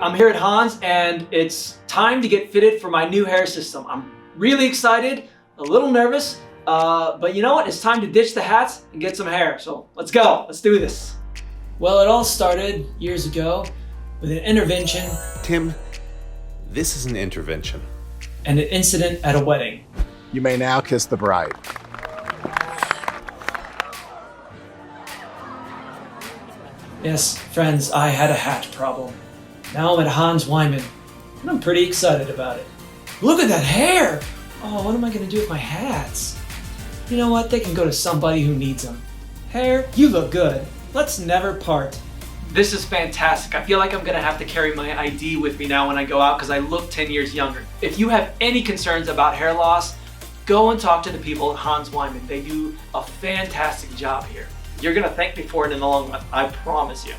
I'm here at Hans and it's time to get fitted for my new hair system. I'm really excited, a little nervous, but you know what? It's time to ditch the hats and get some hair. So let's go, let's do this. Well, it all started years ago with an intervention. Tim, this is an intervention. And an incident at a wedding. You may now kiss the bride. Yes, friends, I had a hat problem. Now I'm at Hans Wiemann, and I'm pretty excited about it. Look at that hair! Oh, what am I gonna do with my hats? You know what? They can go to somebody who needs them. Hair, you look good. Let's never part. This is fantastic. I feel like I'm gonna have to carry my ID with me now when I go out because I look 10 years younger. If you have any concerns about hair loss, go and talk to the people at Hans Wiemann. They do a fantastic job here. You're gonna thank me for it in the long run, I promise you.